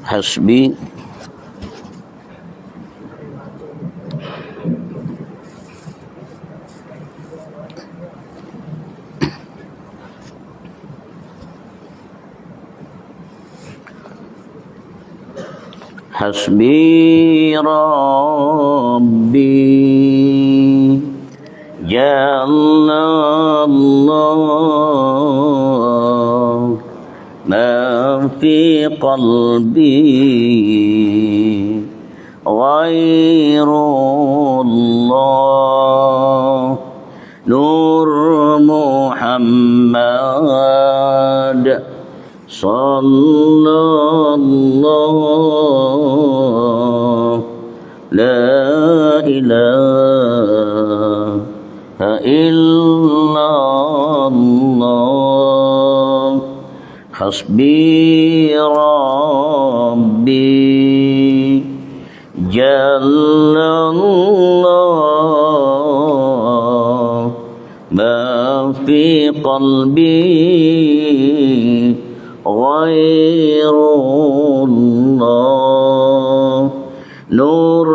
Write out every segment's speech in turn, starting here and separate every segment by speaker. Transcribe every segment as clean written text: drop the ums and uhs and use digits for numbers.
Speaker 1: Hasbi Hasbi Rabbi Jalla Allah ma fi qalbi ghairullah Nur Muhammad sallallahu la ilaha illallah hasbi rabbi jallallah ma fi qalbi ghairullah Nur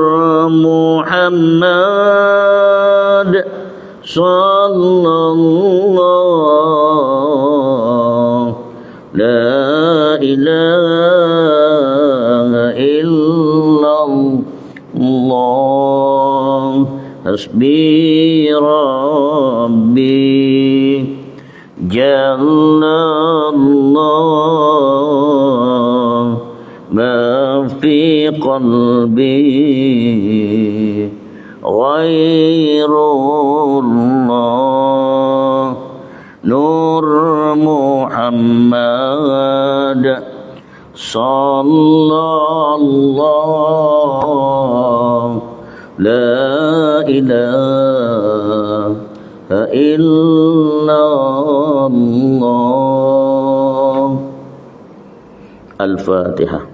Speaker 1: Muhammad sallallahu la ilaha illallah hasbi rabbi jallallah ma fi qalbi ghairullah Nur Muhammad sallallahu la ilaha illallah Al-Fatihah.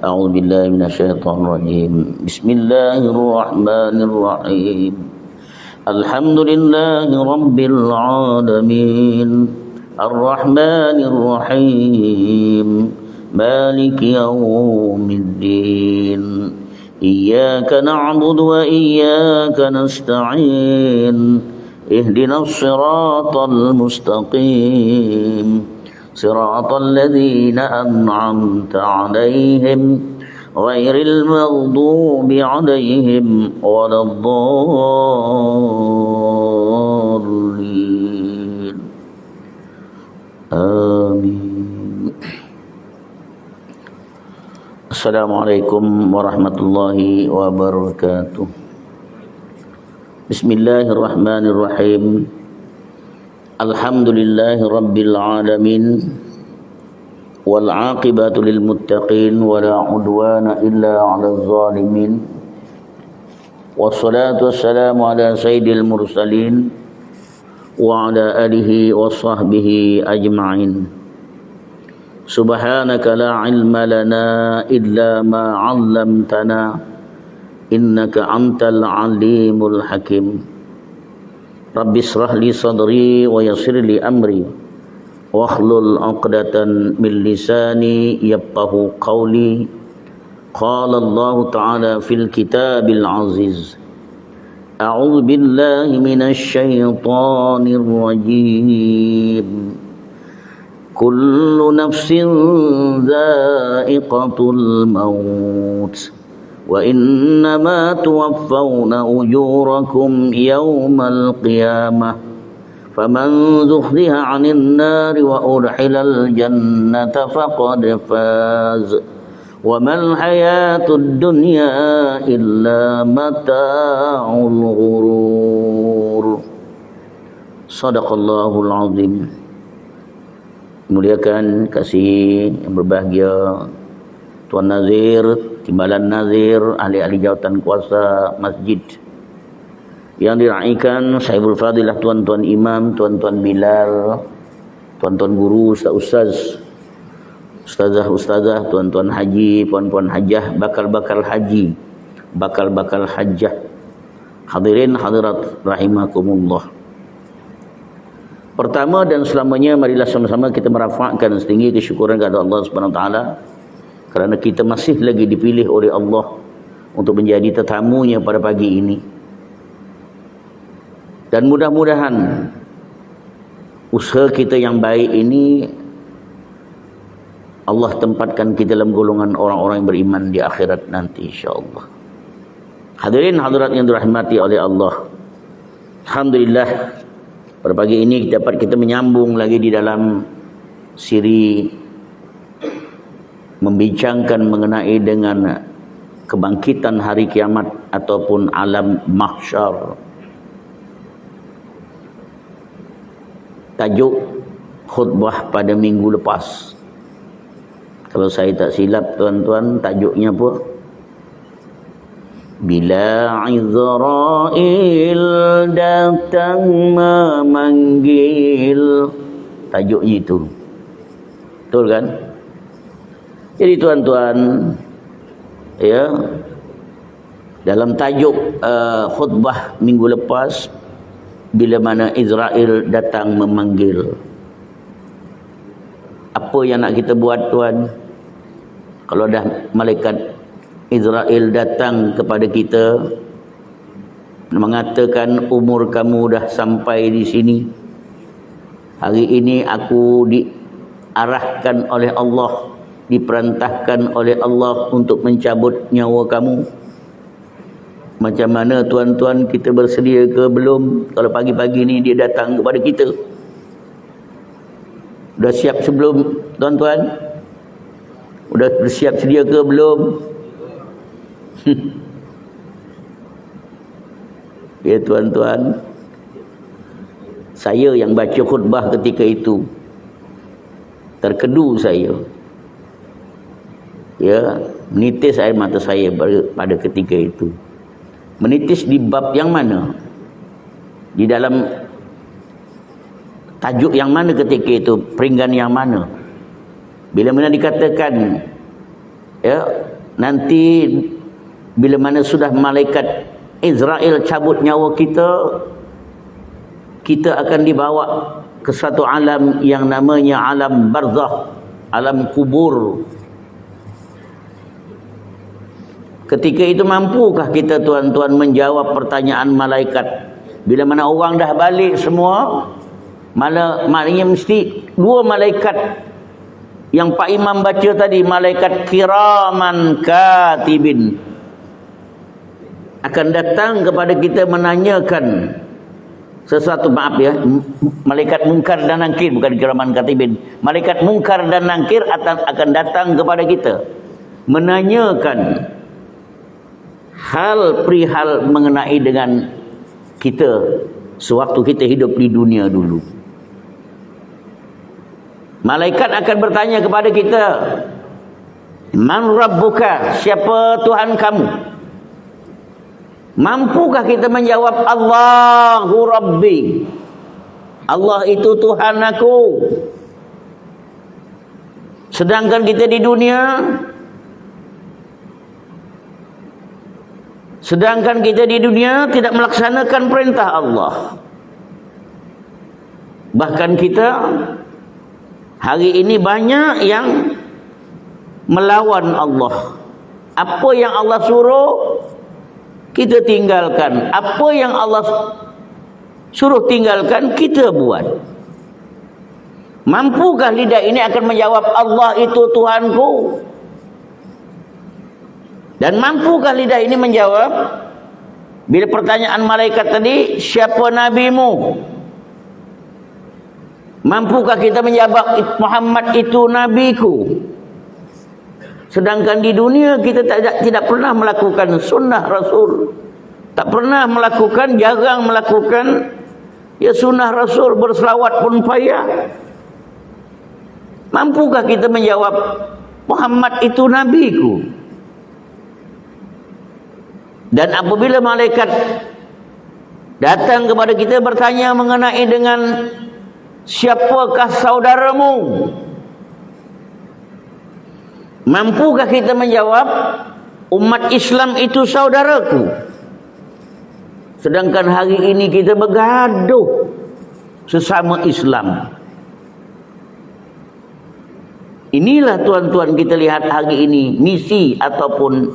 Speaker 1: A'udzu billahi minasyaitonir rajim. Bismillahirrahmanirrahim. Alhamdulillahi rabbil alamin. Arrahmanir rahim. Maliki yaumiddin. Iyyaka na'budu wa iyyaka nasta'in. Ihdinas siratal mustaqim. صراط الذين أنعمت عليهم غير المغضوب عليهم ولا الضالين آمين السلام عليكم ورحمة الله وبركاته بسم الله الرحمن الرحيم Alhamdulillahi Rabbil Alamin wal aqibatu lil muttaqin wa la udwana illa 'alal zalimin wassalatu wassalamu ala sayyidil mursalin wa ala alihi wa sahbihi ajma'in subhanaka la ilma lana illa ma 'allamtana innaka antal alimul hakim Rabbi israh li sadri wa yassir li amri wa akhlul 'uqdatan min lisani yafqahu qawli qala Allah ta'ala fil kitabil aziz a'udzu billahi minasy syaithanir rajim kullu nafsin dha'iqatul maut وَإِنَّمَا تُوَفَّوْنَ أُجُورَكُمْ يَوْمَ الْقِيَامَةِ فَمَنْ زُحْزِحَ عَنِ النَّارِ وَأُدْخِلَ الْجَنَّةَ فَقَدْ فَازَ وَمَا الْحَيَاةُ الدُّنْيَا إِلَّا مَتَاعُ الْغُرُورِ Sadaqallahul Azim. Muliakan kasih yang berbahagia Tuan Nazir, Timbalan Nazir, ahli-ahli jawatan kuasa masjid yang diraikan Sahibul Fadilah, tuan-tuan imam, tuan-tuan bilal, tuan-tuan guru, ustaz-ustaz, ustazah-ustazah, tuan-tuan haji, puan-puan hajah, bakal-bakal haji, bakal-bakal hajjah, hadirin hadirat rahimakumullah. Pertama dan selamanya marilah sama-sama kita merafakkan setinggi kesyukuran kepada Allah Subhanahu wa taala kerana kita masih lagi dipilih oleh Allah untuk menjadi tetamunya pada pagi ini. Dan mudah-mudahan usaha kita yang baik ini Allah tempatkan kita dalam golongan orang-orang yang beriman di akhirat nanti, insya-Allah. Hadirin hadirat yang dirahmati oleh Allah, alhamdulillah pada pagi ini dapat kita menyambung lagi di dalam siri membincangkan mengenai dengan kebangkitan hari kiamat ataupun alam mahsyar. Tajuk khutbah pada minggu lepas, kalau saya tak silap tuan-tuan, tajuknya apa? Bila Izrail datang memanggil. Tajuknya itu. Betul kan? Jadi tuan-tuan, ya, dalam tajuk khutbah minggu lepas, bila mana Israel datang memanggil, apa yang nak kita buat tuan? Kalau dah malaikat Israel datang kepada kita mengatakan umur kamu dah sampai di sini, hari ini aku diarahkan oleh Allah, diperintahkan oleh Allah untuk mencabut nyawa kamu. Macam mana tuan-tuan, kita bersedia ke belum? Kalau pagi-pagi ni dia datang kepada kita, dah siap sebelum tuan-tuan? Udah bersiap sedia ke belum? Ya tuan-tuan, saya yang baca khutbah ketika itu, terkedu saya, ya, menitis air mata saya pada ketika itu. Menitis di bab yang mana? Di dalam tajuk yang mana ketika itu? Peringgan yang mana? Bila mana dikatakan, ya, nanti bila mana sudah malaikat Israel cabut nyawa kita, kita akan dibawa ke satu alam yang namanya alam barzakh, alam kubur. Ketika itu mampukah kita tuan-tuan menjawab pertanyaan malaikat? Bila mana orang dah balik semua, maknanya mesti dua malaikat yang Pak Imam baca tadi, malaikat kiraman katibin, akan datang kepada kita menanyakan sesuatu. Maaf ya, malaikat mungkar dan nakir, bukan kiraman katibin. Malaikat mungkar dan nakir akan datang kepada kita menanyakan hal perihal mengenai dengan kita sewaktu kita hidup di dunia dulu. Malaikat akan bertanya kepada kita, Man Rabbuka, siapa Tuhan kamu? Mampukah kita menjawab Allahu Rabbi, Allah itu Tuhan aku? Sedangkan kita di dunia, tidak melaksanakan perintah Allah. Bahkan kita hari ini banyak yang melawan Allah. Apa yang Allah suruh kita tinggalkan, apa yang Allah suruh tinggalkan kita buat. Mampukah lidah ini akan menjawab Allah itu Tuhanku? Dan mampukah lidah ini menjawab bila pertanyaan malaikat tadi, siapa nabimu? Mampukah kita menjawab Muhammad itu nabiku? Sedangkan di dunia kita tidak pernah melakukan sunnah Rasul, tak pernah melakukan, jarang melakukan ya sunnah Rasul, berselawat pun payah. Mampukah kita menjawab Muhammad itu nabiku? Dan apabila malaikat datang kepada kita bertanya mengenai dengan siapakah saudaramu, mampukah kita menjawab umat Islam itu saudaraku? Sedangkan hari ini kita bergaduh sesama Islam. Inilah tuan-tuan kita lihat hari ini misi ataupun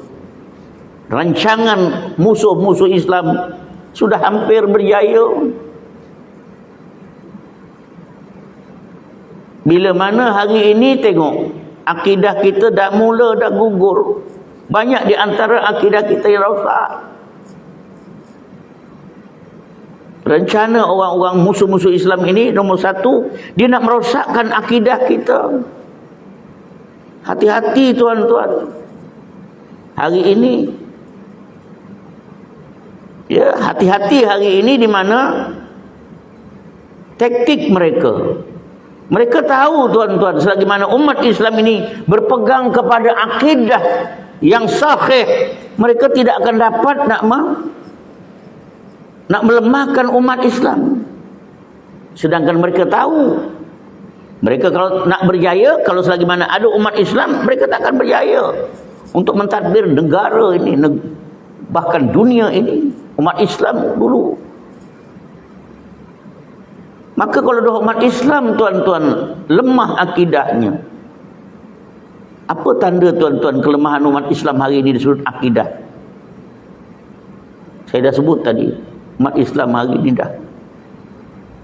Speaker 1: rancangan musuh-musuh Islam sudah hampir berjaya. Bila mana hari ini tengok akidah kita dah mula dah gugur. Banyak di antara akidah kita yang rosak. Rencana orang-orang musuh-musuh Islam ini nombor satu, dia nak merosakkan akidah kita. Hati-hati tuan-tuan. Hari ini, ya, hati-hati hari ini di mana taktik mereka. Mereka tahu tuan-tuan, selagi mana umat Islam ini berpegang kepada akidah yang sahih, mereka tidak akan dapat nak melemahkan umat Islam. Sedangkan mereka tahu, mereka kalau nak berjaya, kalau selagi mana ada umat Islam, mereka tak akan berjaya untuk mentadbir negara ini, bahkan dunia ini. Umat Islam dulu. Maka kalau dah umat Islam tuan-tuan lemah akidahnya, apa tanda tuan-tuan kelemahan umat Islam hari ini di sudut akidah? Saya dah sebut tadi, umat Islam hari ini dah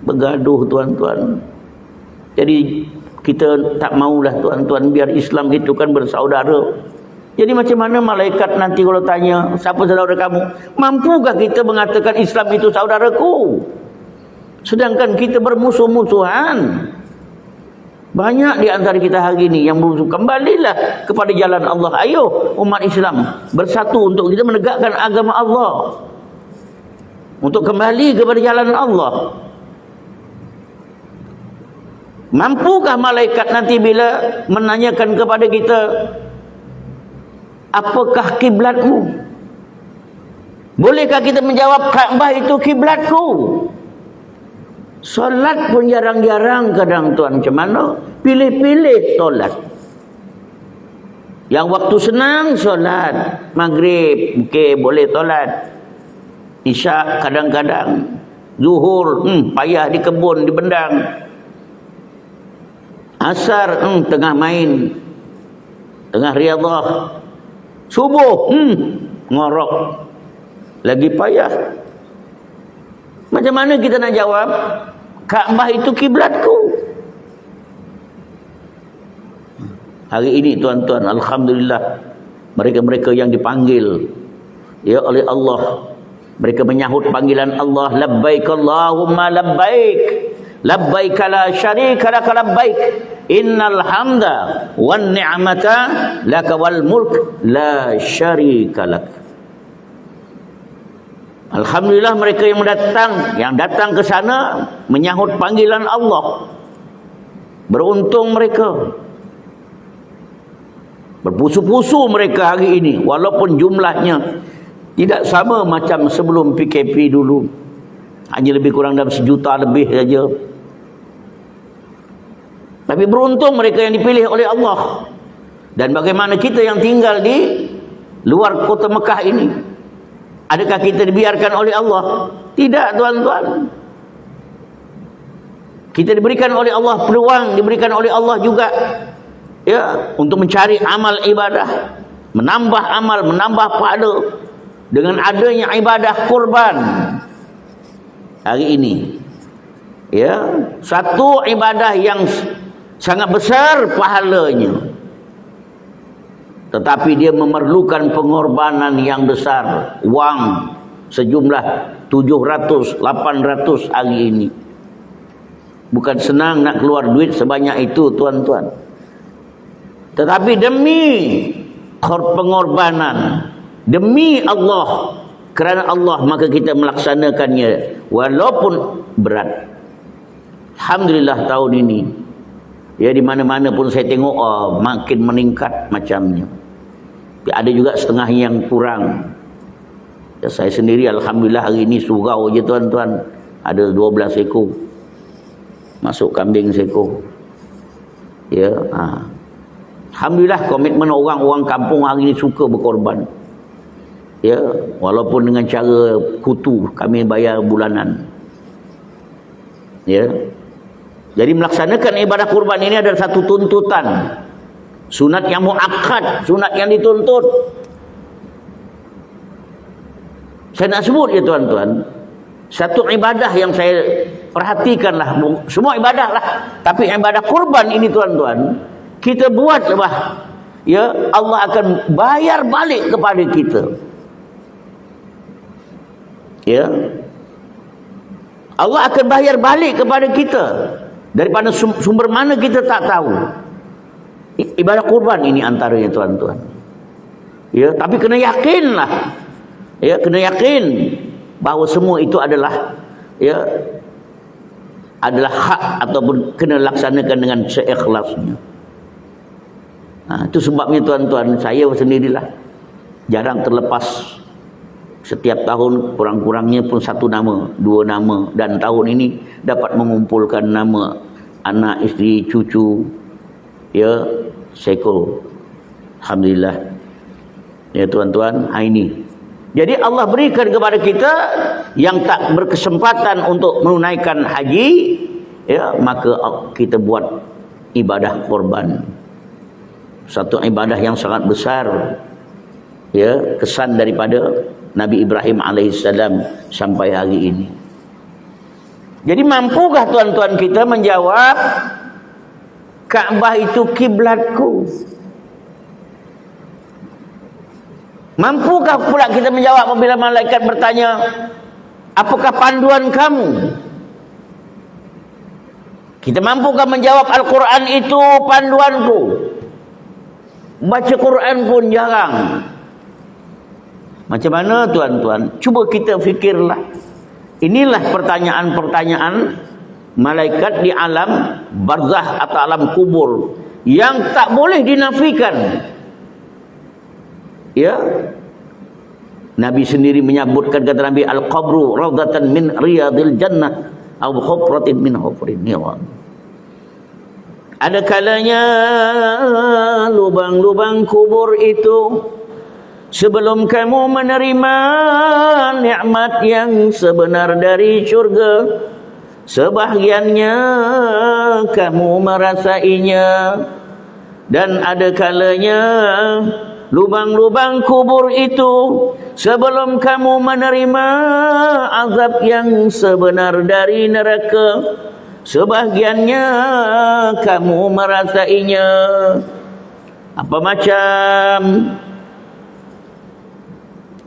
Speaker 1: bergaduh tuan-tuan. Jadi kita tak maulah tuan-tuan biar Islam itu kan bersaudara. Jadi macam mana malaikat nanti kalau tanya, siapa saudara kamu? Mampukah kita mengatakan Islam itu saudaraku? Sedangkan kita bermusuh-musuhan. Banyak di antara kita hari ini yang bermusuh. Kembalilah kepada jalan Allah. Ayo umat Islam bersatu untuk kita menegakkan agama Allah. Untuk kembali kepada jalan Allah. Mampukah malaikat nanti bila menanyakan kepada kita, apakah kiblatmu? Bolehkah kita menjawab, Kaabah itu kiblatku? Solat pun jarang-jarang kadang tuan, macam mana? Pilih-pilih solat. Yang waktu senang solat, maghrib, okey, boleh solat. Isyak kadang-kadang. Zuhur, payah di kebun, di bendang. Asar, tengah main, tengah riadah. Subuh, ngorok, lagi payah. Macam mana kita nak jawab? Kaabah itu kiblatku. Hari ini tuan-tuan, alhamdulillah, mereka-mereka yang dipanggil ya oleh Allah, mereka menyahut panggilan Allah, labbaik Allahumma labbaik, labbaik la syarika lak labbaik, innal hamda wan ni'mata laka wal mulk la syarika lak. Alhamdulillah mereka yang datang ke sana menyahut panggilan Allah. Beruntung mereka. Berpusu-pusu mereka hari ini, walaupun jumlahnya tidak sama macam sebelum PKP dulu. Hanya lebih kurang dalam 1 juta lebih saja. Tapi beruntung mereka yang dipilih oleh Allah. Dan bagaimana kita yang tinggal di luar kota Mekah ini? Adakah kita dibiarkan oleh Allah? Tidak tuan-tuan. Kita diberikan oleh Allah peluang, diberikan oleh Allah juga ya untuk mencari amal ibadah, menambah amal, menambah pahala dengan adanya ibadah kurban hari ini. Ya, satu ibadah yang sangat besar pahalanya. Tetapi dia memerlukan pengorbanan yang besar. Wang sejumlah 700, 800 hari ini. Bukan senang nak keluar duit sebanyak itu tuan-tuan. Tetapi demi pengorbanan, demi Allah, kerana Allah maka kita melaksanakannya walaupun berat. Alhamdulillah tahun ini ya di mana-mana pun saya tengok makin meningkat macamnya. Tapi ada juga setengah yang kurang. Ya, saya sendiri alhamdulillah hari ini surau je tuan-tuan. Ada 12 ekor. Masuk kambing seekor. Ya, alhamdulillah komitmen orang-orang kampung hari ini suka berkorban. Ya, walaupun dengan cara kutu, kami bayar bulanan. Ya. Jadi melaksanakan ibadah kurban ini adalah satu tuntutan Sunat yang muakkad, sunat yang dituntut. Saya nak sebut ya tuan-tuan, satu ibadah yang saya perhatikan lah, semua ibadah lah, tapi ibadah kurban ini tuan-tuan, kita buat lah, ya Allah akan bayar balik kepada kita. Ya, Allah akan bayar balik kepada kita daripada sumber mana kita tak tahu. Ibadah kurban ini antaranya tuan-tuan. Ya, tapi kena yakinlah. Ya, kena yakin bahawa semua itu adalah adalah hak ataupun kena laksanakan dengan seikhlasnya. Itu sebabnya tuan-tuan, saya sendirilah jarang terlepas. Setiap tahun kurang-kurangnya pun 1 nama, 2 nama, dan tahun ini dapat mengumpulkan nama anak, isteri, cucu, ya, seko. Alhamdulillah. Ya tuan-tuan, ini. Jadi Allah berikan kepada kita yang tak berkesempatan untuk menunaikan haji, ya, maka kita buat ibadah korban. Satu ibadah yang sangat besar, ya, kesan daripada Nabi Ibrahim alaihissalam sampai hari ini. Jadi mampukah tuan-tuan kita menjawab, Ka'bah itu kiblatku? Mampukah pula kita menjawab apabila malaikat bertanya, apakah panduan kamu? Kita mampukah menjawab Al-Quran itu panduanku? Baca Quran pun jarang. Macam mana tuan-tuan? Cuba kita fikirlah. Inilah pertanyaan-pertanyaan malaikat di alam barzah atau alam kubur yang tak boleh dinafikan. Ya, Nabi sendiri menyebutkan, kata Nabi, al-qabru rawdatan min riyadil jannah aw khufratin min khufrin niran. Ada kalanya lubang-lubang kubur itu, sebelum kamu menerima nikmat yang sebenar dari syurga, sebahagiannya kamu merasainya. Dan ada kalanya lubang-lubang kubur itu, sebelum kamu menerima azab yang sebenar dari neraka, sebahagiannya kamu merasainya. Apa macam?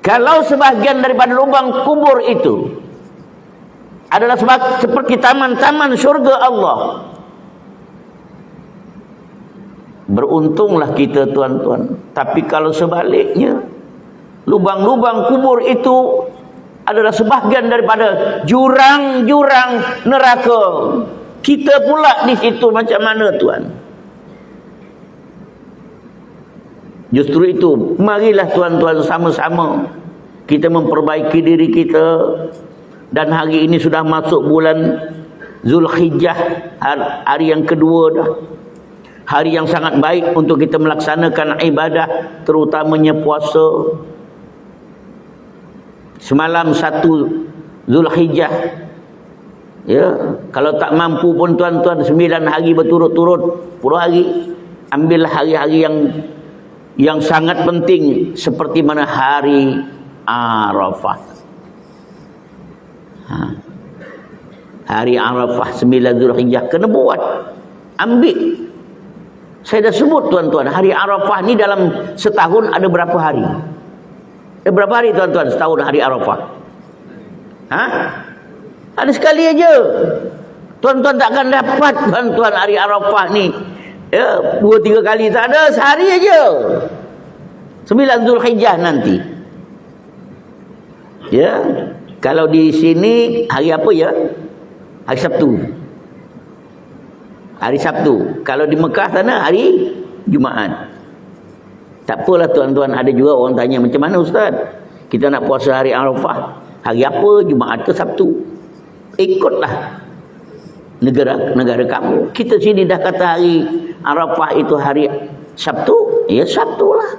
Speaker 1: Kalau sebahagian daripada lubang kubur itu adalah seperti taman-taman syurga Allah, beruntunglah kita tuan-tuan. Tapi kalau sebaliknya, lubang-lubang kubur itu adalah sebahagian daripada jurang-jurang neraka, kita pula di situ macam mana tuan? Justru itu, marilah tuan-tuan sama-sama kita memperbaiki diri kita. Dan hari ini sudah masuk bulan Zulhijjah, hari yang kedua dah. Hari yang sangat baik untuk kita melaksanakan ibadah, terutamanya puasa. Semalam 1 Zulhijjah, ya, kalau tak mampu pun tuan-tuan, 9 hari berturut-turut, 10 hari, ambillah hari-hari yang sangat penting, seperti mana hari Arafah. Hari Arafah 9 Zulhijjah kena buat, ambil. Saya dah sebut tuan-tuan, hari Arafah ni dalam setahun ada berapa hari? Berapa hari tuan-tuan setahun hari Arafah? Ada sekali aja. Tuan-tuan takkan dapat tuan-tuan hari Arafah ni, ya, 2-3 kali, tak ada, sehari aja. 9 Zulhijjah nanti. Ya, kalau di sini hari apa ya? Hari Sabtu. Hari Sabtu. Kalau di Mekah sana hari Jumaat. Tak apalah tuan-tuan, ada juga orang tanya, macam mana Ustaz? Kita nak puasa hari Arafah, hari apa? Jumaat ke Sabtu? Ikutlah negara kamu. Kita sini dah kata hari Arafah itu hari Sabtu, ya Sabtu lah.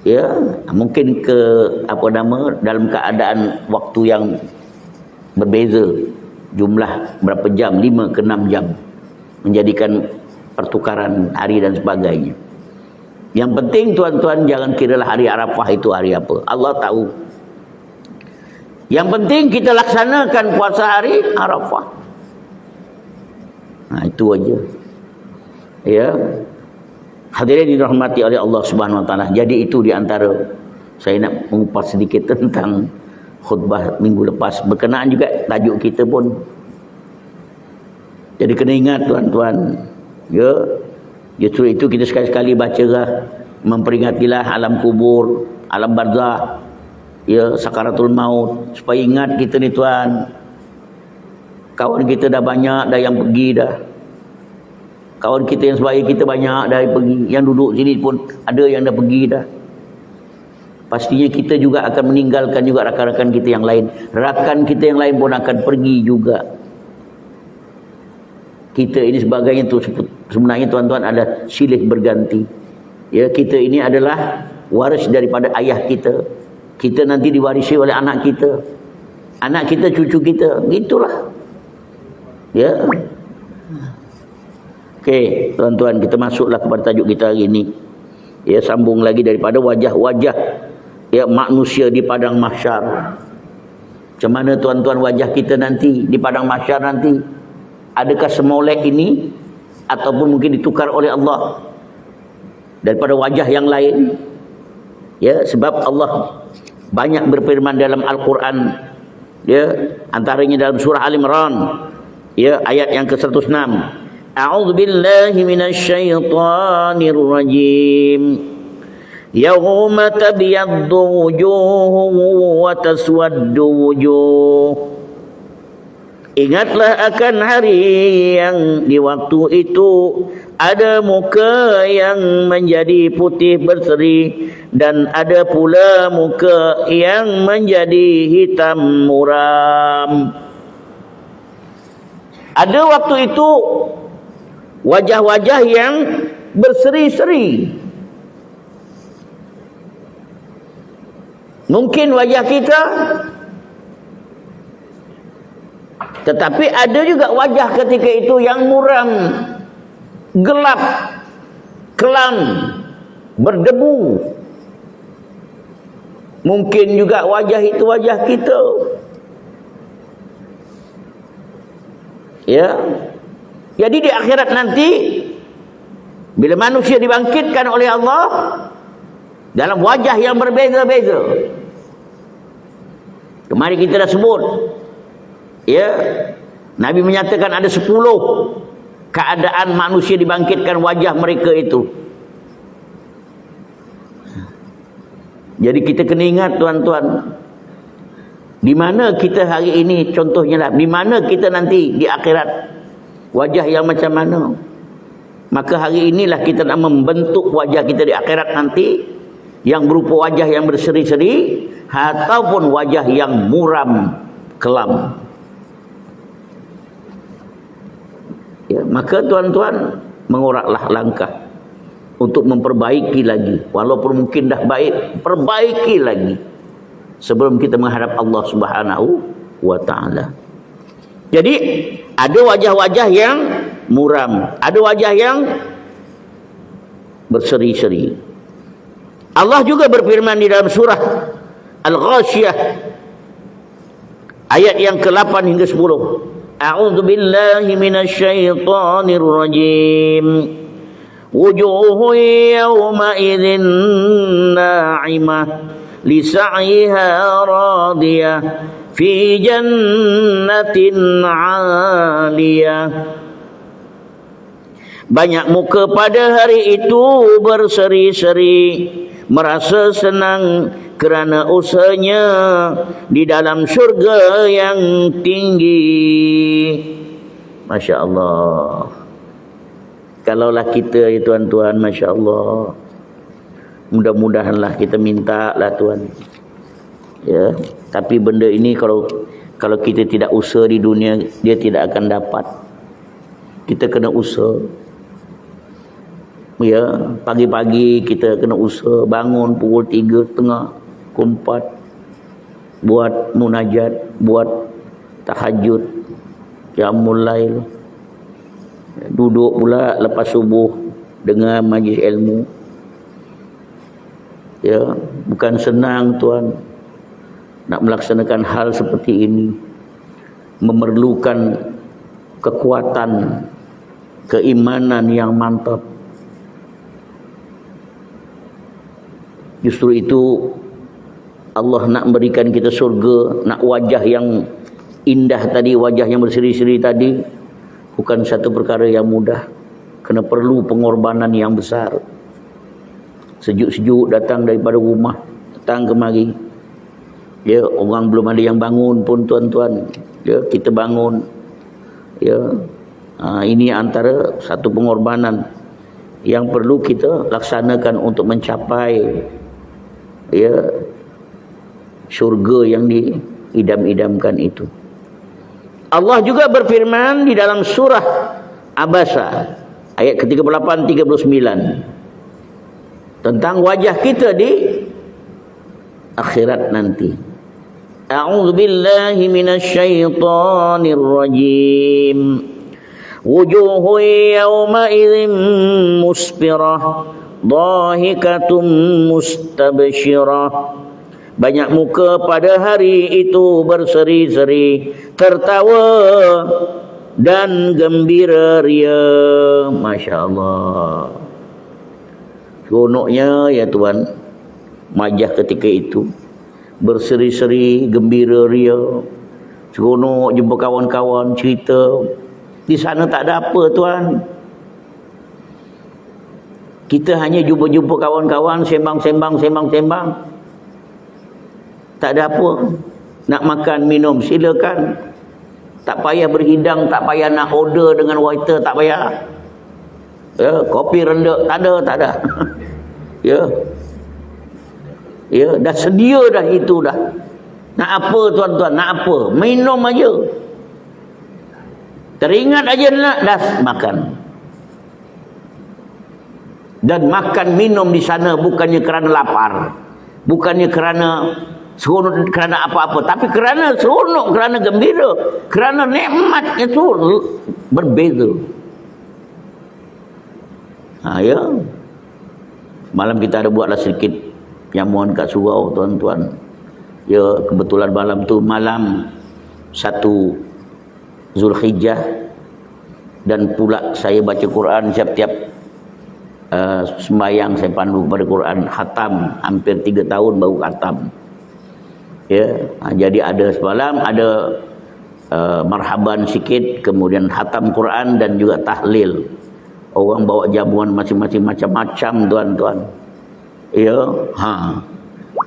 Speaker 1: Ya, mungkin dalam keadaan waktu yang berbeza, jumlah berapa jam, 5 ke 6 jam, menjadikan pertukaran hari dan sebagainya. Yang penting tuan-tuan jangan kiralah hari Arafah itu hari apa. Allah tahu. Yang penting kita laksanakan puasa hari Arafah. Nah, itu aja. Ya. Hadirin dirahmati oleh Allah Subhanahu wa taala. Jadi itu di antara saya nak mengupas sedikit tentang khutbah minggu lepas, berkenaan juga tajuk kita pun. Jadi kena ingat tuan-tuan, ya, justru itu kita sekali-sekali bacalah, memperingatilah alam kubur, alam barzah, ya, sakaratul maut, supaya ingat kita ni tuan, kawan kita dah banyak dah yang pergi dah. Kawan kita yang sebaya kita banyak dah pergi, yang duduk sini pun ada yang dah pergi dah. Pastinya kita juga akan meninggalkan juga rakan-rakan kita yang lain. Rakan kita yang lain pun akan pergi juga. Kita ini sebagainya tu sebenarnya tuan-tuan ada silih berganti. Ya, kita ini adalah waris daripada ayah kita. Kita nanti diwarisi oleh anak kita. Anak kita, cucu kita. Gitulah. Ya. Okey, tuan-tuan, kita masuklah kepada tajuk kita hari ini. Ya, sambung lagi daripada wajah-wajah ya manusia di padang mahsyar. Macam mana tuan-tuan wajah kita nanti di padang mahsyar nanti? Adakah semolek ini ataupun mungkin ditukar oleh Allah daripada wajah yang lain? Ya, sebab Allah banyak berfirman dalam Al-Quran, ya, antaranya dalam surah Al-Imran, ya, ayat yang ke-106. A'udzu billahi minasyaitonir rajim. Yauma tabyaddu wujuhum wa taswaddu wujuh. Ingatlah akan hari yang di waktu itu ada muka yang menjadi putih berseri dan ada pula muka yang menjadi hitam muram. Ada waktu itu wajah-wajah yang berseri-seri. Mungkin wajah kita, tetapi ada juga wajah ketika itu yang muram, gelap, kelam, berdebu. Mungkin juga wajah itu wajah kita. Ya. Jadi di akhirat nanti, bila manusia dibangkitkan oleh Allah dalam wajah yang berbeza-beza. Kemarin kita dah sebut, ya, Nabi menyatakan ada 10 keadaan manusia dibangkitkan wajah mereka itu. Jadi kita kena ingat tuan-tuan, di mana kita hari ini contohnya lah, di mana kita nanti di akhirat, wajah yang macam mana. Maka hari inilah kita nak membentuk wajah kita di akhirat nanti, yang berupa wajah yang berseri-seri ataupun wajah yang muram, kelam. Ya, maka tuan-tuan, mengoraklah langkah untuk memperbaiki lagi. Walaupun mungkin dah baik, perbaiki lagi sebelum kita menghadap Allah Subhanahu wa taala. Jadi ada wajah-wajah yang muram, ada wajah yang berseri-seri. Allah juga berfirman di dalam surah Al-Ghasyiyah ayat yang ke-8 hingga 10. A'udzu billahi minasyaitonir rajim. Wujuhun yawma idzin na'imah li sa'yiha radiyah fi jannatin 'aliyah. Banyak muka pada hari itu berseri-seri, merasa senang kerana usahanya di dalam syurga yang tinggi. Masya Allah. Kalaulah kita ya tuan-tuan, Masya Allah, mudah-mudahanlah kita minta lah Tuhan. Ya, tapi benda ini kalau kita tidak usaha di dunia, dia tidak akan dapat. Kita kena usaha. Ya, pagi-pagi kita kena usaha, bangun pukul 3:30, pukul 4, buat munajat, buat tahajud, qiyamul lail. Duduk pula lepas subuh dengan majlis ilmu. Ya, bukan senang tuan nak melaksanakan hal seperti ini. Memerlukan kekuatan, keimanan yang mantap. Justru itu Allah nak berikan kita surga, nak wajah yang indah tadi, wajah yang berseri-seri tadi, bukan satu perkara yang mudah. Kena perlu pengorbanan yang besar. Sejuk-sejuk datang daripada rumah, datang kemari. Ya, orang belum ada yang bangun pun tuan-tuan. Ya, kita bangun. Ya, ini antara satu pengorbanan yang perlu kita laksanakan untuk mencapai ya syurga yang diidam-idamkan itu. Allah juga berfirman di dalam surah Abasa ayat ke-38 39 tentang wajah kita di akhirat nanti. A'udzu billahi minasy syaithanir rajim. Wujuhun yawma idzin musfirah dhahikatum mustabsyirah. Banyak muka pada hari itu berseri-seri, tertawa dan gembira ria. Masya Allah. Seronoknya ya tuan, wajah ketika itu berseri-seri, gembira ria. Seronok jumpa kawan-kawan cerita. Di sana tak ada apa tuan. Kita hanya jumpa-jumpa kawan-kawan, sembang-sembang. Tak ada apa. Nak makan, minum, silakan. Tak payah berhidang, tak payah nak order dengan waiter, tak payah. Ya, kopi rendah, tak ada. Ya. Ya, dah sedia dah itu dah. Nak apa tuan-tuan? Nak apa? Minum aja. Teringat aja nak dah makan. Dan makan minum di sana bukannya kerana lapar, bukannya kerana seronok, kerana apa-apa, tapi kerana seronok, kerana gembira, kerana nikmat itu berbeza. Ya. Malam kita ada buatlah sedikit jamuan kat surau tuan-tuan. Ya, kebetulan malam tu malam 1 Zulhijjah, dan pula saya baca Quran setiap sembahyang. Saya pandu kepada Quran, khatam hampir 3 tahun baru khatam. Ya, jadi ada semalam ada marhaban sikit, kemudian khatam Quran dan juga tahlil. Orang bawa jamuan masing-masing macam-macam tuan-tuan. Ya,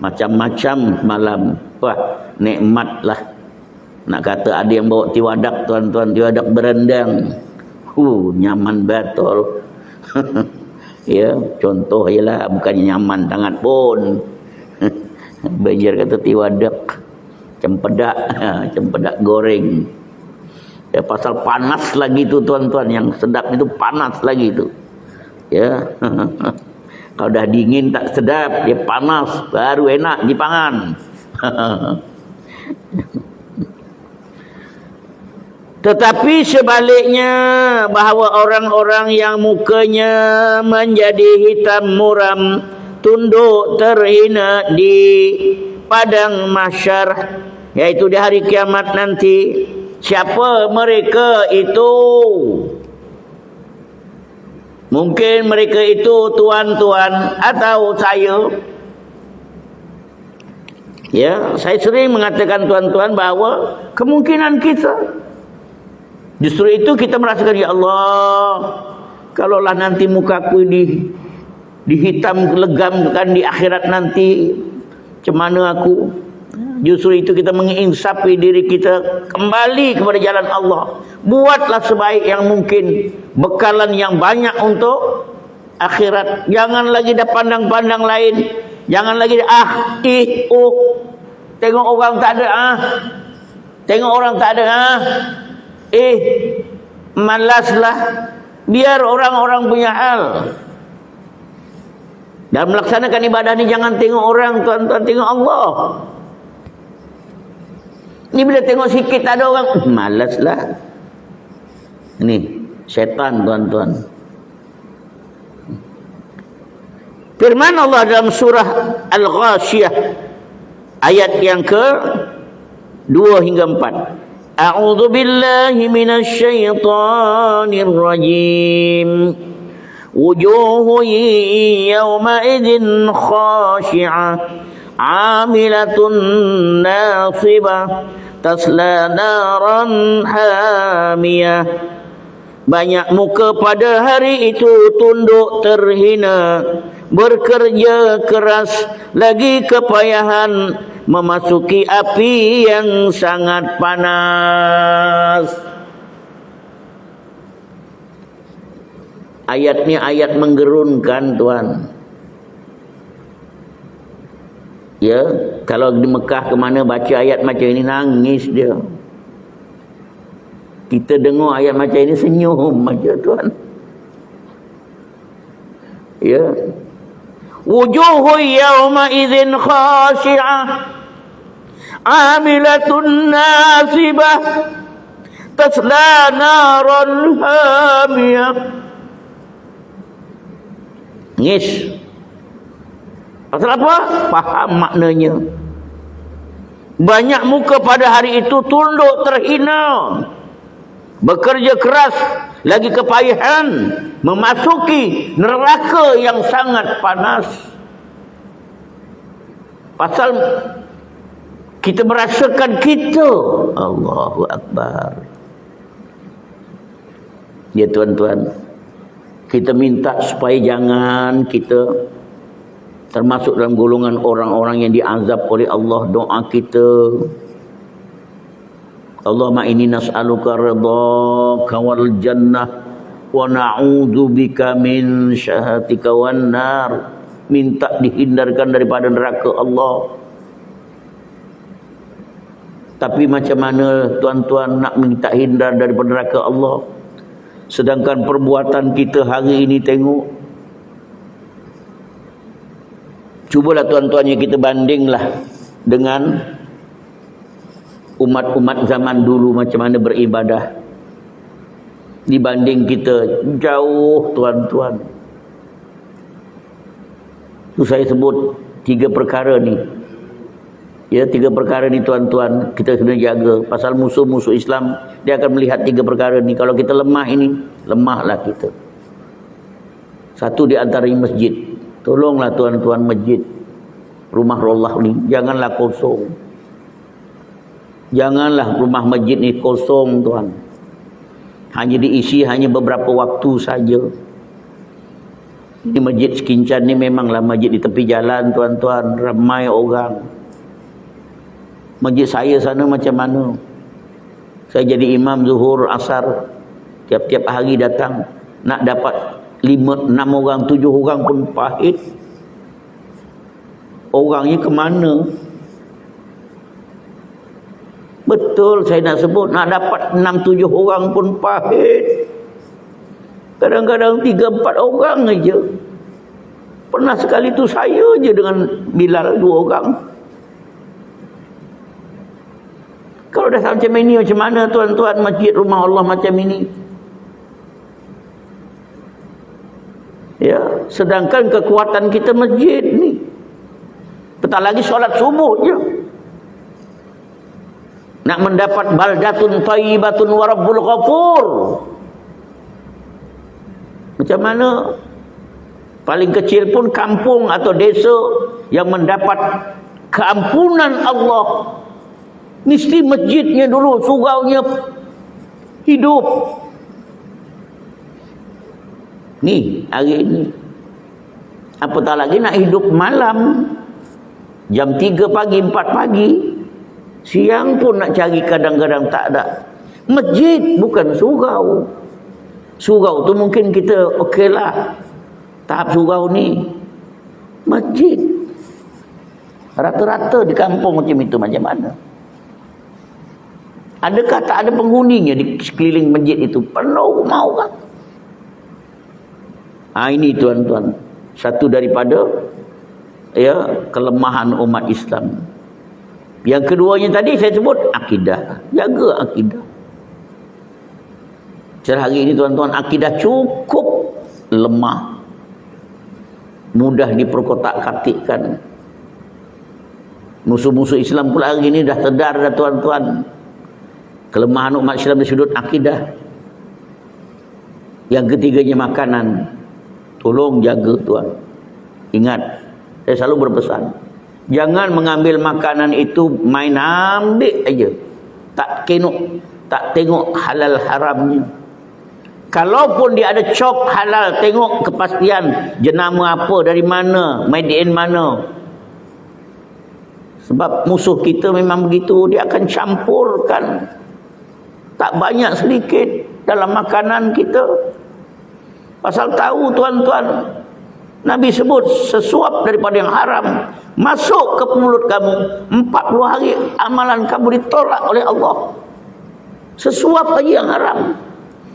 Speaker 1: macam-macam malam. Wah, nikmatlah. Nak kata ada yang bawa tiwadak tuan-tuan, tiwadak berendang. Nyaman betul. Ya, contoh ialah bukannya nyaman sangat pun. Banjir kata tiwadak, cempedak goreng. Ya, pasal panas lagi tu tuan-tuan, yang sedap itu panas lagi tu. Ya. Kalau dah dingin tak sedap, dia panas baru enak dipangan. Tetapi sebaliknya, bahawa orang-orang yang mukanya menjadi hitam muram, tunduk terhina di padang mahsyar, yaitu di hari kiamat nanti. Siapa mereka itu? Mungkin mereka itu tuan-tuan atau saya. Ya, saya sering mengatakan tuan-tuan bahawa kemungkinan kita. Justru itu kita merasakan, ya Allah, kalaulah nanti mukaku dihitam legamkan di akhirat nanti, macam mana aku? Justru itu kita menginsafi diri kita kembali kepada jalan Allah. Buatlah sebaik yang mungkin, bekalan yang banyak untuk akhirat. Jangan lagi dah pandang-pandang lain. Jangan lagi tengok orang tak ada, tengok orang tak ada, malaslah. Biar orang-orang punya hal. Dan melaksanakan ibadah ni jangan tengok orang tuan-tuan, tengok Allah. Ni bila tengok sikit tak ada orang, malaslah. Ni Syaitan, tuan-tuan. Firman Allah dalam surah Al-Ghashiyah ayat yang ke-2 hingga 4. A'udzu billahi minasy syaithanir rajim. Wujuhun yawma idzin khashi'ah 'amilatun nasibah tasla naran hamiyah. Banyak muka pada hari itu tunduk terhina, bekerja keras lagi kepayahan, memasuki api yang sangat panas. Ayat ni ayat menggerunkan, tuan. Ya, kalau di Mekah ke mana baca ayat macam ini nangis dia. Kita dengar ayat macam ini senyum macam, tuan. Ya. Wujuhu yawma idzin khashi'ah 'amilatun nasibah tasla naran hamiyah. Ngis. Pasal apa? Faham maknanya. Banyak muka pada hari itu tunduk terhina, bekerja keras lagi kepayahan, memasuki neraka yang sangat panas. Pasal kita merasakan kita, Allahu Akbar. Ya tuan-tuan, kita minta supaya jangan kita termasuk dalam golongan orang-orang yang diazab oleh Allah. Doa kita, Allahumma inni nas'aluka ridhaka wal jannah wa na'udzu bika min syahatika wan nar. Minta dihindarkan daripada neraka Allah. Tapi macam mana tuan-tuan nak minta hindar daripada neraka Allah, sedangkan perbuatan kita hari ini tengok. Cubalah tuan-tuannya kita bandinglah dengan umat-umat zaman dulu macam mana beribadah. Dibanding kita jauh, tuan-tuan. Itu saya sebut 3 perkara ni. Ya, 3 perkara ni tuan-tuan kita kena jaga. Pasal musuh-musuh Islam dia akan melihat 3 perkara ni. Kalau kita lemah ini, lemahlah kita. Satu di antaranya masjid. Tolonglah tuan-tuan, masjid rumah Allah ni janganlah kosong. Janganlah rumah masjid ni kosong, tuan. Hanya diisi hanya beberapa waktu saja. Ini masjid Sekincan ni memanglah masjid di tepi jalan, tuan-tuan, ramai orang. Masjid saya sana macam mana? Saya jadi imam zuhur, asar, tiap-tiap hari datang. Nak dapat 5, 6 orang, 7 orang pun pahit. Orangnya ke mana? Betul saya nak sebut, nak dapat 6-7 orang pun pahit. Kadang-kadang 3-4 orang aja. Pernah sekali tu saya je dengan Bilal 2 orang. Kalau dah macam ini, macam mana tuan-tuan masjid rumah Allah macam ini? Ya, sedangkan kekuatan kita masjid ni. Petang lagi solat subuh je. Nak mendapat baldatun thayyibatun wa rabbul ghafur. Macam mana? Paling kecil pun kampung atau desa yang mendapat keampunan Allah, mesti masjidnya dulu, suraunya hidup. Ni hari ini. Apatah lagi nak hidup malam. Jam 3 pagi, 4 pagi. Siang pun nak cari kadang-kadang tak ada. Masjid bukan surau. Surau tu mungkin kita okeylah. Tahap surau ni. Masjid. Rata-rata di kampung macam itu macam mana? Adakah tak ada penghuninya di sekeliling masjid itu? Penuh rumah orang. Ini tuan-tuan, satu daripada kelemahan umat Islam. Yang keduanya tadi saya sebut akidah. Jaga akidah. Hari ini tuan-tuan, akidah cukup lemah, mudah diperkotak-katikkan. Musuh-musuh Islam pula hari ini dah sedar dah tuan-tuan kelemahan umat Islam di sudut akidah. Yang ketiganya makanan. Tolong jaga tuan. Ingat, saya selalu berpesan, jangan mengambil makanan itu main ambil aja. Tak tengok halal haramnya. Kalaupun dia ada cop halal, tengok kepastian jenama apa, dari mana, made in mana. Sebab musuh kita memang begitu, dia akan campurkan tak banyak sedikit dalam makanan kita. Pasal tahu tuan-tuan, Nabi sebut sesuap daripada yang haram masuk ke mulut kamu, 40 hari amalan kamu ditolak oleh Allah. Sesuap aja yang haram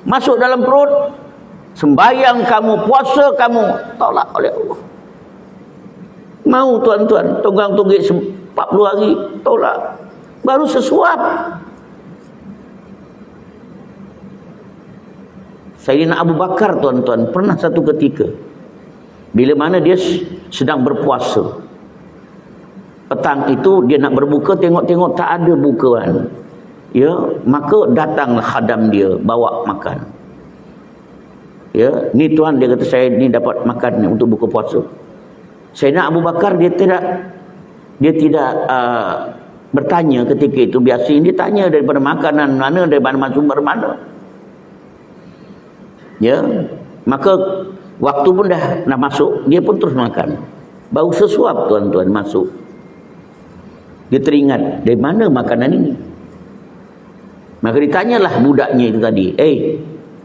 Speaker 1: masuk dalam perut, sembahyang kamu, puasa kamu tolak oleh Allah. Mau tuan-tuan tunggang-tunggik 40 hari tolak, baru sesuap. Sayyidina Abu Bakar tuan-tuan pernah satu ketika, bila mana dia sedang berpuasa, petang itu dia nak berbuka, tengok-tengok tak ada bukaan, ya, maka datanglah khadam dia bawa makan. Ya, ni tuan, dia kata saya ni dapat makan untuk buka puasa. Sayyidina Abu Bakar dia tidak bertanya ketika itu. Biasanya dia tanya daripada makanan mana, daripada sumber mana. Ya, maka waktu pun dah nak masuk, dia pun terus makan. Bau sesuap tuan-tuan masuk. Dia teringat, dari mana makanan ini? Maka ditanyalah budaknya itu tadi,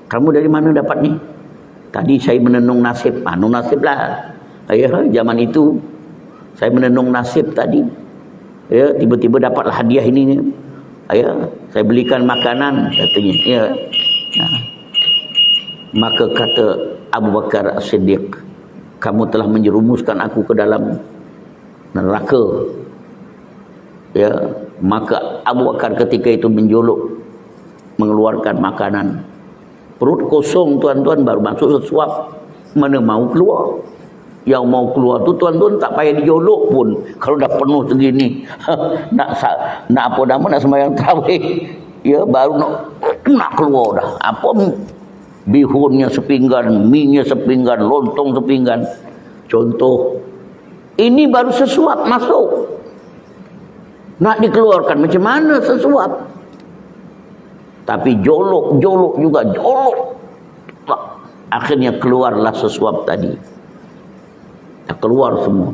Speaker 1: kamu dari mana dapat ni? Tadi saya menenung nasib. Menenung nasib lah. Ya, zaman itu saya menenung nasib tadi. Ya, tiba-tiba dapatlah hadiah ini. Ya, saya belikan makanan katanya. Ya. Nah. Maka kata Abu Bakar As-Siddiq, kamu telah menjerumuskan aku ke dalam neraka. Ya, maka Abu Bakar ketika itu menjolok mengeluarkan makanan. Perut kosong tuan-tuan, baru masuk sesuap. Mana mau keluar? Yang mau keluar tu tuan-tuan tak payah dijolok pun. Kalau dah penuh segini, nak apa nama, nak sembahyang tarawih, ya, baru nak keluar dah. Apa bihunnya sepinggan, minyak sepinggan, lontong sepinggan. Contoh, ini baru sesuap masuk. Nak dikeluarkan macam mana sesuap? Tapi jolok juga, jolok. Akhirnya keluarlah sesuap tadi. Keluar semua.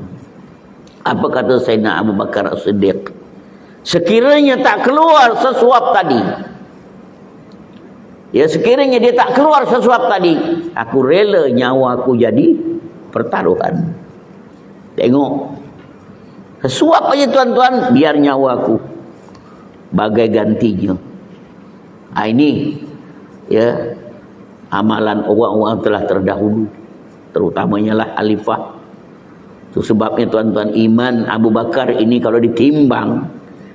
Speaker 1: Apa kata Sayyidina Abu Bakar As-Siddiq? Sekiranya tak keluar sesuap tadi, ya, sekiranya dia tak keluar sesuap tadi, aku rela nyawa aku jadi pertaruhan. Tengok, sesuap aja tuan-tuan, biar nyawa aku bagai gantinya. Ini, ya, amalan orang-orang telah terdahulu, terutamanya lah Khalifah. Itu sebabnya tuan-tuan, iman Abu Bakar ini kalau ditimbang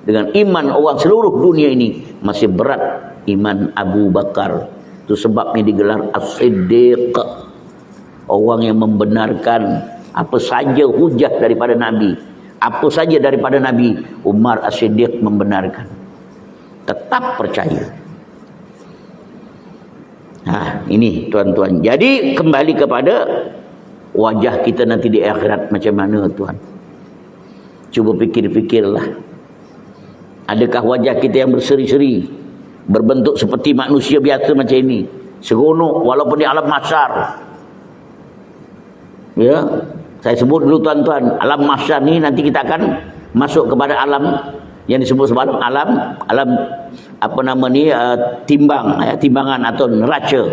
Speaker 1: dengan iman orang seluruh dunia ini, masih berat iman Abu Bakar. Itu sebabnya digelar As-Siddiq, orang yang membenarkan apa saja hujah daripada Nabi, apa saja daripada Nabi. Umar As-Siddiq membenarkan, tetap percaya. Ini tuan-tuan. Jadi kembali kepada wajah kita nanti di akhirat macam mana tuan. Cuba fikir-fikirlah. Adakah wajah kita yang berseri-seri, berbentuk seperti manusia biasa macam ini, seronok walaupun di alam mahsyar? Ya, saya sebut dulu tuan-tuan, alam mahsyar ni nanti kita akan masuk kepada alam yang disebut sebagai alam apa nama ni, timbangan atau neraca.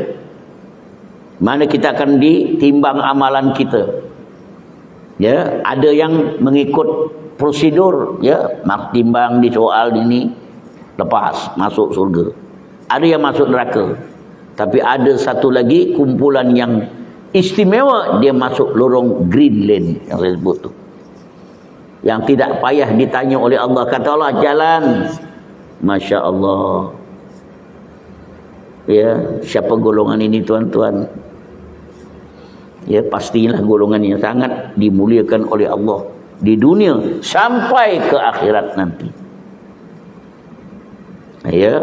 Speaker 1: Mana kita akan ditimbang amalan kita. Ya, ada yang mengikut prosedur, ya, timbang di soal ini, lepas masuk surga. Ada yang masuk neraka. Tapi ada satu lagi kumpulan yang istimewa, dia masuk lorong green lane yang saya sebut tu. Yang tidak payah ditanya oleh Allah. Kata Allah, jalan. Masya Allah. Ya, siapa golongan ini tuan-tuan? Ya, pastilah golongan yang sangat dimuliakan oleh Allah di dunia sampai ke akhirat nanti. Ya.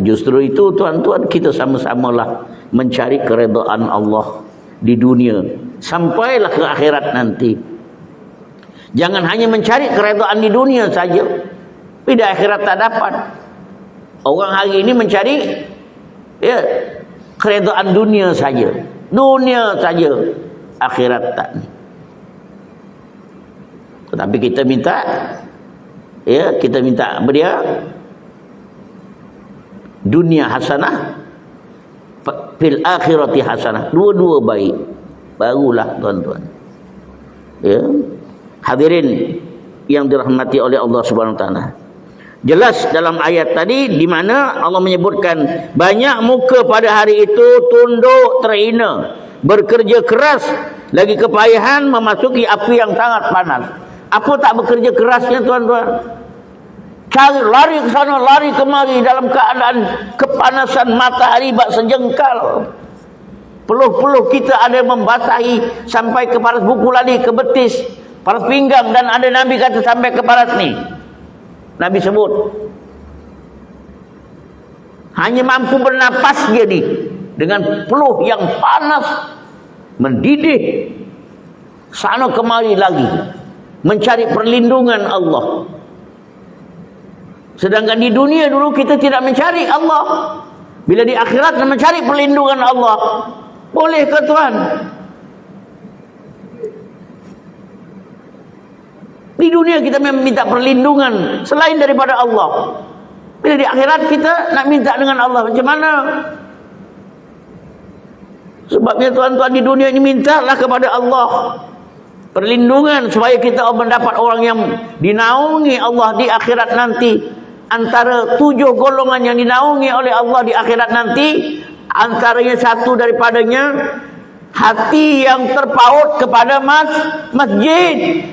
Speaker 1: Justru itu tuan-tuan, kita sama-samalah mencari keredaan Allah di dunia sampailah ke akhirat nanti. Jangan hanya mencari keredaan di dunia saja, tapi di akhirat tak dapat. Orang hari ini mencari keredaan dunia saja, akhirat tak. Tetapi kita minta apa dia? Dunia hasanah, fil akhirati hasanah. Dua-dua baik. Barulah tuan-tuan. Ya. Hadirin yang dirahmati oleh Allah Subhanahu wa taala. Jelas dalam ayat tadi di mana Allah menyebutkan banyak muka pada hari itu tunduk terhina, bekerja keras, lagi kepayahan memasuki api yang sangat panas. Apa tak bekerja kerasnya tuan-tuan? Cari, lari ke sana, lari kemari dalam keadaan kepanasan matahari bak sejengkal. Peluh-peluh kita ada membasahi sampai ke paras buku lali, ke betis, paras pinggang, dan ada Nabi kata sampai ke paras ni. Nabi sebut hanya mampu bernapas dia ni dengan peluh yang panas, mendidih, sana kemari lagi mencari perlindungan Allah. Sedangkan di dunia dulu kita tidak mencari Allah. Bila di akhirat mencari perlindungan Allah. Boleh ke tuan? Di dunia kita meminta perlindungan selain daripada Allah. Bila di akhirat kita nak minta dengan Allah, macam mana? Sebabnya tuan-tuan, di dunia ini mintalah kepada Allah perlindungan supaya kita mendapat orang yang dinaungi Allah di akhirat nanti. Antara 7 golongan yang dinaungi oleh Allah di akhirat nanti, antaranya satu daripadanya hati yang terpaut kepada masjid.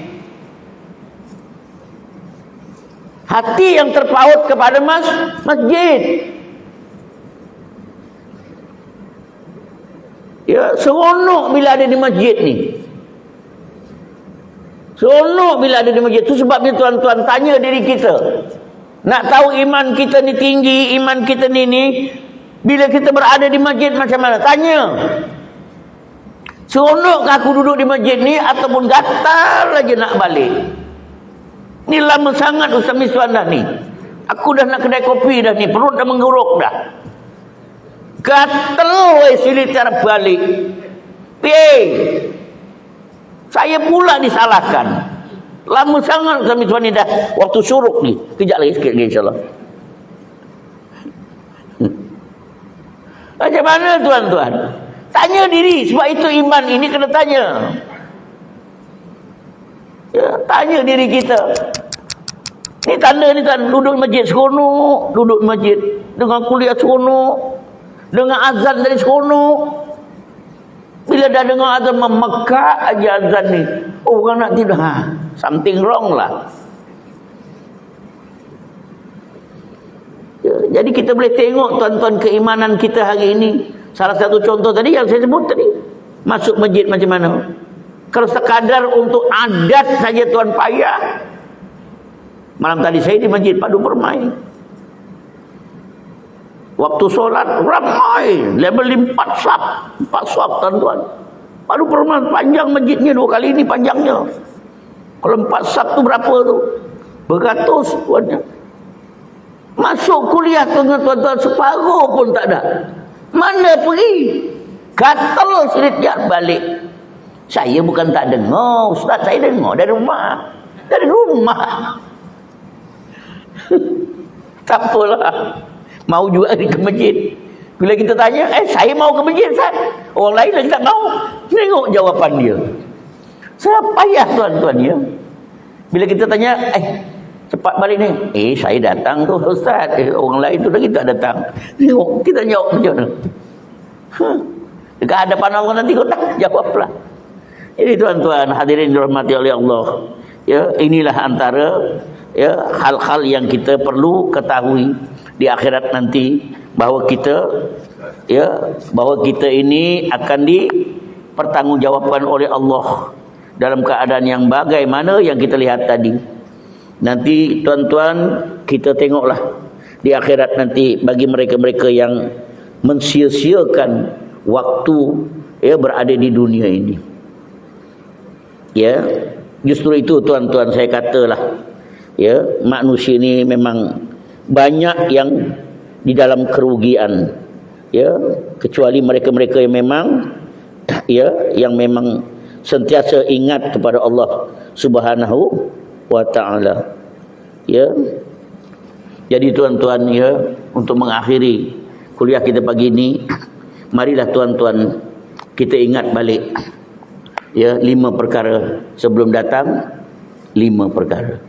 Speaker 1: Hati yang terpaut kepada masjid. Ya, seronok bila ada di masjid ni. Seronok bila ada di masjid. Itu sebabnya tuan-tuan tanya diri kita. Nak tahu iman kita ni tinggi, iman kita ni bila kita berada di masjid macam mana? Tanya. Seronokkah aku duduk di masjid ni ataupun gatal aja nak balik? Ni lama sangat Ustaz Miswan dah ni. Aku dah nak kedai kopi dah ni, perut dah mengguruk dah. Gatal weh silit cara balik. Saya pula disalahkan. Lama sangat Ustaz Miswan ni dah waktu syuruk ni. Kejap lagi sikit lagi insyaAllah. Macam mana tuan-tuan? Tanya diri. Sebab itu iman ini kena tanya. Ya, tanya diri kita. Ni tanda ni tuan, duduk di masjid seronok, duduk di masjid dengan kuliah seronok, dengan azan dari seronok. Bila dah dengar azan memekak aja azan ni, orang nak tidur, something wrong lah. Ya, jadi kita boleh tengok tuan-tuan keimanan kita hari ini. Salah satu contoh tadi yang saya sebut tadi, masuk masjid macam mana? Kalau sekadar untuk adat saja tuan payah. Malam tadi saya di masjid Padu Permai. Waktu solat ramai, level 4 saf tuan-tuan. Padu Permai panjang masjidnya 2 kali ini panjangnya. Kalau 4 saf tu berapa tu? Beratus tuannya. Masuk kuliah tuan-tuan separuh pun tak ada. Mana pergi? Gatal selitnya balik. Saya bukan tak dengar, Ustaz, saya dengar dari rumah. Dari rumah. Tak apalah. Mau juga ke masjid. Bila kita tanya, saya mau ke masjid, Ustaz. Orang lain lagi tak mau. Tengok jawapan dia. Saya payah tuan-tuan ya. Bila kita tanya, cepat balik ni. Saya datang tu Ustaz. Orang lain tu lagi tak datang. Tengok, kita jawab macam mana? Dekat hadapan Allah nanti kau tak jawablah. Jadi tuan-tuan hadirin dirahmati oleh Allah. Ya, inilah antara hal-hal yang kita perlu ketahui di akhirat nanti. bahawa kita ini akan dipertanggungjawabkan oleh Allah dalam keadaan yang bagaimana yang kita lihat tadi. Nanti tuan-tuan, kita tengoklah di akhirat nanti bagi mereka-mereka yang mensia-siakan waktu berada di dunia ini. Justru itu tuan-tuan, saya katalah manusia ini memang banyak yang di dalam kerugian, kecuali mereka-mereka yang memang sentiasa ingat kepada Allah Subhanahu wa taala. Jadi tuan-tuan, untuk mengakhiri kuliah kita pagi ini, marilah tuan-tuan kita ingat balik 5 perkara sebelum datang, 5 perkara.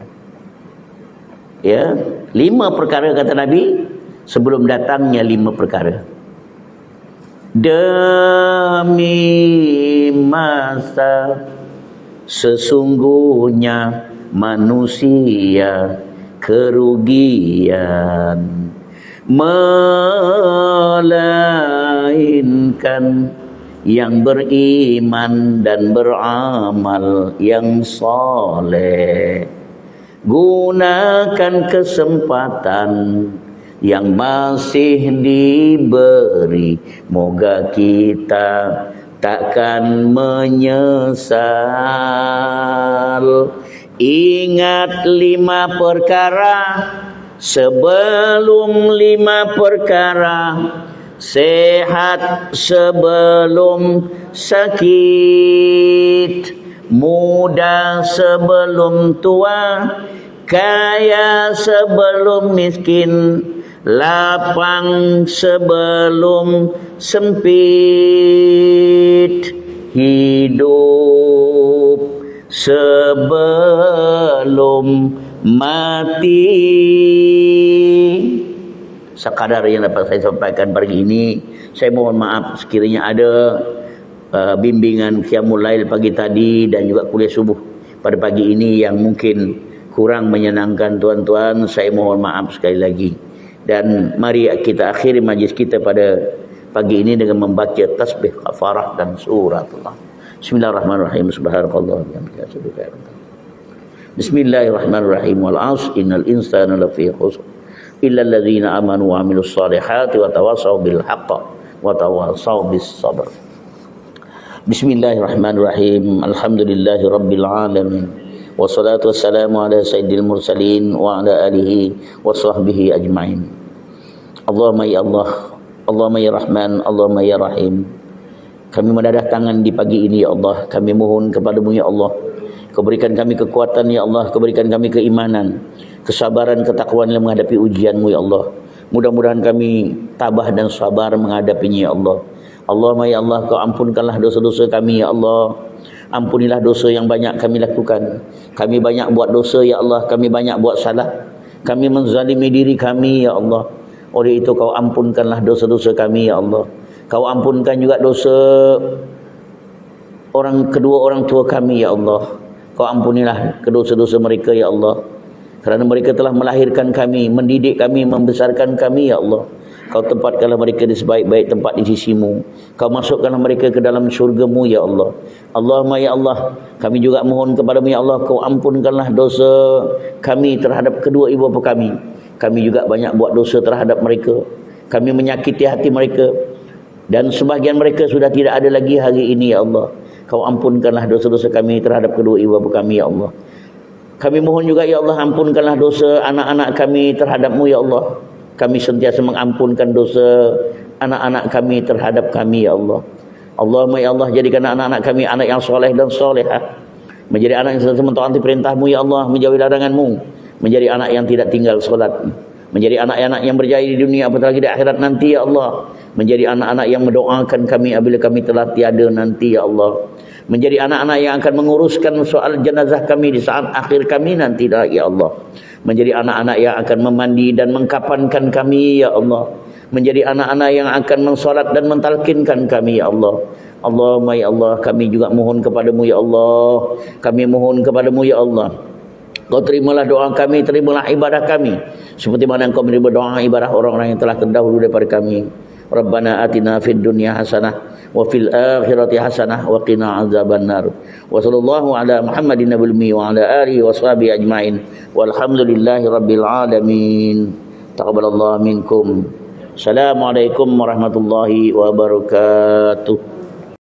Speaker 1: 5 perkara kata Nabi, sebelum datangnya 5 perkara. Demi masa sesungguhnya manusia kerugian, melainkan yang beriman dan beramal yang soleh. Gunakan kesempatan yang masih diberi, moga kita takkan menyesal. Ingat 5 perkara sebelum 5 perkara, sehat sebelum sakit, muda sebelum tua, kaya sebelum miskin, lapang sebelum sempit, hidup sebelum mati. Sekadar yang dapat saya sampaikan pagi ini. Saya mohon maaf sekiranya ada bimbingan qiyamul lail pagi tadi dan juga kuliah subuh pada pagi ini yang mungkin kurang menyenangkan tuan-tuan. Saya mohon maaf sekali lagi. Dan mari kita akhiri majlis kita pada pagi ini dengan membaca tasbih kafarah dan surat Allah. Bismillahirrahmanirrahim. Subhanallah. Bismillahirrahmanirrahim. Wal 'asr innal insana lafi khusr illa alladzina amanu wa 'amilus solihati wa tawassaw bil haqq wa tawassaw bis sabr. Bismillahirrahmanirrahim. Alhamdulillahi rabbil alamin. Wassalatu wassalamu ala sayyidil mursalin wa ala alihi wa sahbihi ajma'in. Allahumma ya Allah, Allahumma ya Rahman, Allahumma ya Rahim. Kami mendadah tangan di pagi ini ya Allah. Kami mohon kepadamu ya Allah, Kau berikan kami kekuatan ya Allah, Kau berikan kami keimanan, kesabaran, ketakwaan dalam menghadapi ujian-Mu ya Allah. Mudah-mudahan kami tabah dan sabar menghadapinya ya Allah. Allahumma ya Allah, Kau ampunkanlah dosa-dosa kami ya Allah. Ampunilah dosa yang banyak kami lakukan. Kami banyak buat dosa ya Allah, kami banyak buat salah. Kami menzalimi diri kami ya Allah. Oleh itu Kau ampunkanlah dosa-dosa kami ya Allah. Kau ampunkan juga dosa kedua orang tua kami ya Allah. Kau ampunilah dosa-dosa mereka ya Allah. Kerana mereka telah melahirkan kami, mendidik kami, membesarkan kami ya Allah. Kau tempatkanlah mereka di sebaik-baik tempat di sisi-Mu. Kau masukkanlah mereka ke dalam syurga-Mu ya Allah. Allahumma ya Allah, kami juga mohon kepada-Mu ya Allah, Kau ampunkanlah dosa kami terhadap kedua ibu bapa kami. Kami juga banyak buat dosa terhadap mereka. Kami menyakiti hati mereka. Dan sebahagian mereka sudah tidak ada lagi hari ini ya Allah. Kau ampunkanlah dosa-dosa kami terhadap kedua ibu bapa kami ya Allah. Kami mohon juga ya Allah, ampunkanlah dosa anak-anak kami terhadap-Mu ya Allah. Kami sentiasa mengampunkan dosa anak-anak kami terhadap kami ya Allah. Allahumma ya Allah, jadikan anak-anak kami anak yang soleh dan solehah. Menjadi anak yang sentiasa mentaati perintah-Mu ya Allah, menjauhi larangan-Mu. Menjadi anak yang tidak tinggal solat. Menjadi anak-anak yang berjaya di dunia apatah lagi di akhirat nanti ya Allah. Menjadi anak-anak yang mendoakan kami apabila kami telah tiada nanti ya Allah. Menjadi anak-anak yang akan menguruskan soal jenazah kami di saat akhir kami nanti ya Allah. Menjadi anak-anak yang akan memandi dan mengkafankan kami ya Allah. Menjadi anak-anak yang akan mensolat dan mentalkinkan kami ya Allah. Allahumma ya Allah, kami juga mohon kepadamu ya Allah. Kami mohon kepadamu ya Allah, Kau terimalah doa kami, terimalah ibadah kami. seperti mana Engkau menerima doa ibadah orang-orang yang telah terdahulu daripada kami. Rabbana atina fid dunya hasanah wa fil akhirati hasanah wa qina azabannar. Wa sallallahu ala Muhammadin nabiyil ummi wa ala alihi wa sahbihi ajmain. Walhamdulillahi rabbil alamin. Taqabbalallahu minkum. Assalamualaikum warahmatullahi wabarakatuh.